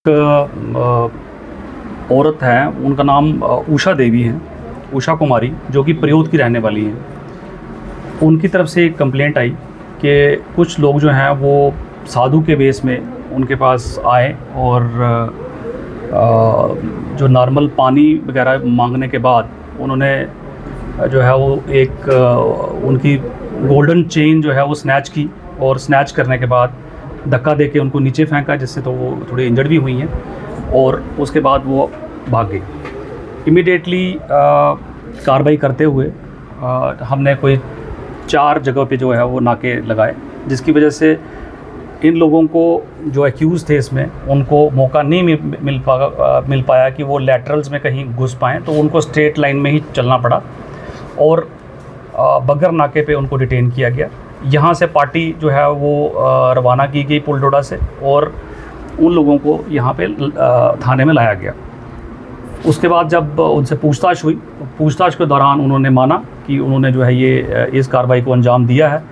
औरत है, उनका नाम उषा देवी है, उषा कुमारी, जो कि प्रयोत की रहने वाली हैं। उनकी तरफ से एक कंप्लेंट आई कि कुछ लोग जो हैं वो साधु के वेश में उनके पास आए और जो नॉर्मल पानी वगैरह मांगने के बाद उन्होंने जो है वो एक उनकी गोल्डन चेन जो है वो स्नैच की और स्नैच करने के बाद धक्का देके उनको नीचे फेंका, जिससे तो वो थोड़ी इंजर्ड भी हुई हैं और उसके बाद वो भाग गई। इमीडिएटली कार्रवाई करते हुए हमने कोई 4 जगह पे जो है वो नाके लगाए, जिसकी वजह से इन लोगों को जो एक्यूज़ थे इसमें उनको मौका नहीं मिल पाया कि वो लैटरल्स में कहीं घुस पाएँ, तो उनको स्ट्रेट लाइन में ही चलना पड़ा और बगर नाके पे उनको डिटेन किया गया। यहाँ से पार्टी जो है वो रवाना की गई पुलडोडा से और उन लोगों को यहाँ पे थाने में लाया गया। उसके बाद जब उनसे पूछताछ हुई, पूछताछ के दौरान उन्होंने माना कि उन्होंने जो है ये इस कार्रवाई को अंजाम दिया है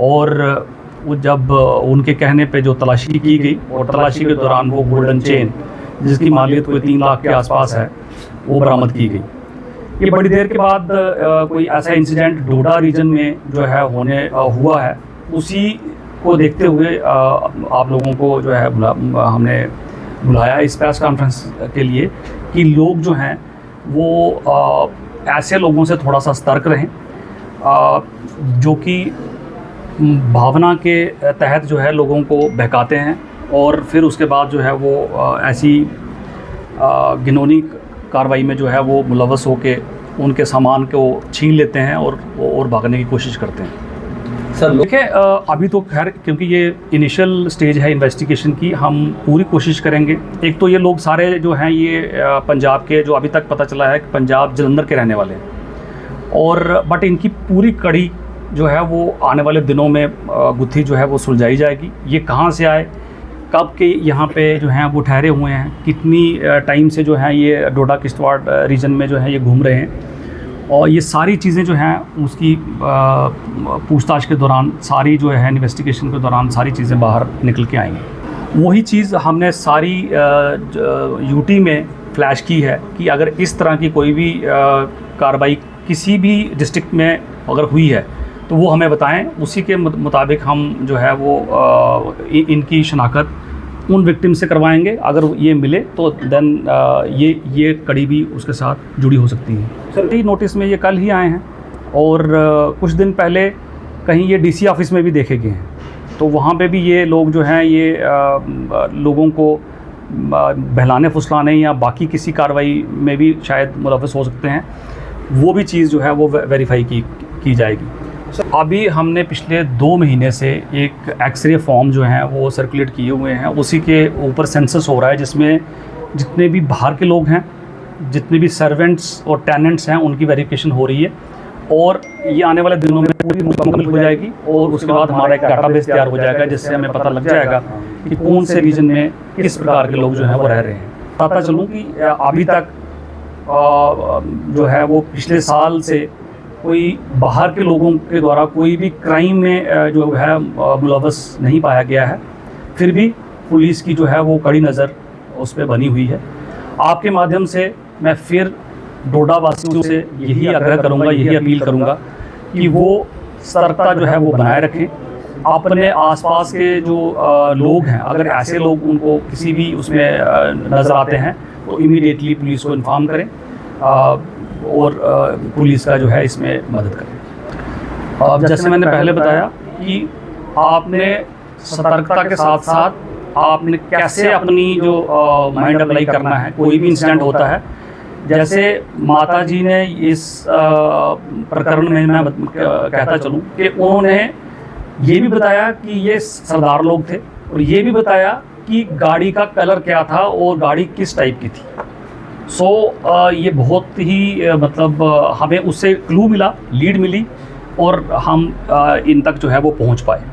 और वो जब उनके कहने पे जो तलाशी की गई और तलाशी के दौरान वो गोल्डन चेन जिसकी मालियत कोई 3 लाख के आसपास है वो बरामद की गई। ये बड़ी देर के बाद कोई ऐसा इंसिडेंट डोडा रीजन में जो है हुआ है, उसी को देखते हुए आप लोगों को जो है हमने बुलाया इस प्रेस कॉन्फ्रेंस के लिए कि लोग जो हैं वो ऐसे लोगों से थोड़ा सा सतर्क रहें जो कि भावना के तहत जो है लोगों को बहकाते हैं और फिर उसके बाद जो है वो ऐसी घिनौनी कार्रवाई में जो है वो मुलव्वस होके उनके सामान को छीन लेते हैं और भागने की कोशिश करते हैं। सर देखिए अभी तो खैर क्योंकि ये इनिशियल स्टेज है इन्वेस्टिगेशन की, हम पूरी कोशिश करेंगे। एक तो ये लोग सारे जो हैं ये पंजाब के, जो अभी तक पता चला है कि पंजाब जलंधर के रहने वाले हैं और बट इनकी पूरी कड़ी जो है वो आने वाले दिनों में गुत्थी जो है वो सुलझाई जाएगी। ये कहाँ से आए, कब के यहाँ पे जो हैं वो ठहरे हुए हैं, कितनी टाइम से जो है ये डोडा किश्तवाड़ रीजन में जो है ये घूम रहे हैं, और ये सारी चीज़ें जो हैं उसकी पूछताछ के दौरान, सारी जो है इन्वेस्टिगेशन के दौरान सारी चीज़ें बाहर निकल के आएंगी। वही चीज़ हमने सारी यूटी में फ्लैश की है कि अगर इस तरह की कोई भी कार्रवाई किसी भी डिस्ट्रिक्ट में अगर हुई है तो वो हमें बताएं, उसी के मुताबिक हम जो है वो इनकी शनाख्त उन विक्टिम से करवाएंगे। अगर ये मिले तो देन ये कड़ी भी उसके साथ जुड़ी हो सकती है। सर नोटिस में ये कल ही आए हैं और कुछ दिन पहले कहीं ये डीसी ऑफिस में भी देखे गए हैं, तो वहाँ पे भी ये लोग जो हैं ये लोगों को बहलाने फुसलाने या बाकी किसी कार्रवाई में भी शायद मुलव्वस हो सकते हैं। वो भी चीज़ जो है वो वेरीफाई की जाएगी। अभी हमने पिछले 2 महीने से एक एक्सरे फॉर्म जो हैं वो सर्कुलेट किए हुए हैं, उसी के ऊपर सेंसस हो रहा है, जिसमें जितने भी बाहर के लोग हैं, जितने भी सर्वेंट्स और टेनेंट्स हैं, उनकी वेरिफिकेशन हो रही है और ये आने वाले दिनों में पूरी मुकम्मल हो जाएगी और उसके बाद हमारा एक डाटाबेस तैयार हो जाएगा, जिससे हमें पता लग जाएगा कि कौन से रीजन में किस प्रकार के लोग जो हैं वो रह रहे हैं। पता चलूँ कि अभी तक जो है वो पिछले साल से कोई बाहर के लोगों के द्वारा कोई भी क्राइम में जो है मुलव्वस नहीं पाया गया है, फिर भी पुलिस की जो है वो कड़ी नज़र उस पर बनी हुई है। आपके माध्यम से मैं फिर डोडा वासियों से यही आग्रह करूंगा, यही अपील करूंगा कि वो सतर्कता जो है वो बनाए रखें। अपने आसपास के जो लोग हैं, अगर ऐसे लोग उनको किसी भी उसमें नज़र आते हैं तो इमीडिएटली पुलिस को इन्फॉर्म करें और पुलिस का जो है इसमें मदद करें। अब जैसे मैंने पहले बताया कि आपने सतर्कता के साथ साथ आपने कैसे अपनी जो माइंड अप्लाई करना है, कोई भी इंसिडेंट होता है। जैसे माता जी ने इस प्रकरण में मैं कहता चलूँ कि उन्होंने ये भी बताया कि ये सरदार लोग थे और ये भी बताया कि गाड़ी का कलर क्या था और गाड़ी किस टाइप की थी। ये बहुत ही मतलब हमें उससे क्लू मिला, लीड मिली और हम इन तक जो है वो पहुंच पाए।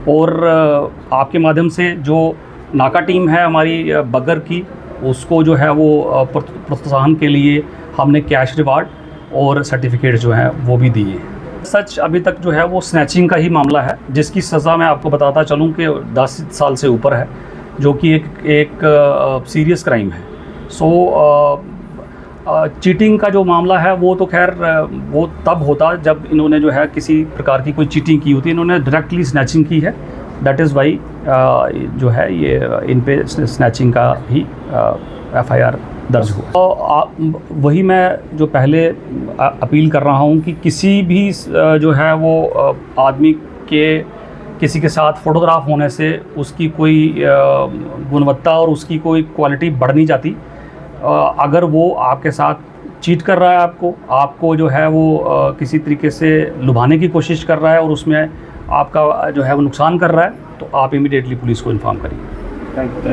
और आपके माध्यम से जो नाका टीम है हमारी बगर की, उसको जो है वो प्रोत्साहन के लिए हमने कैश रिवार्ड और सर्टिफिकेट जो है वो भी दिए। सच अभी तक जो है वो स्नैचिंग का ही मामला है, जिसकी सज़ा मैं आपको बताता चलूँ कि 10 साल से ऊपर है जो कि एक सीरियस क्राइम है। सो चीटिंग का जो मामला है वो तो खैर वो तब होता जब इन्होंने जो है किसी प्रकार की कोई चीटिंग की होती, इन्होंने डायरेक्टली स्नैचिंग की है, दैट इज़ वाई जो है ये इन पे स्नैचिंग का ही FIR दर्ज हुआ। तो वही मैं जो पहले अपील कर रहा हूँ कि किसी भी जो है वो आदमी के किसी के साथ फ़ोटोग्राफ होने से उसकी कोई गुणवत्ता और उसकी कोई क्वालिटी बढ़ नहीं जाती। अगर वो आपके साथ चीट कर रहा है, आपको जो है वो किसी तरीके से लुभाने की कोशिश कर रहा है और उसमें आपका जो है वो नुकसान कर रहा है, तो आप इमीडिएटली पुलिस को इन्फॉर्म करिए। Thank you.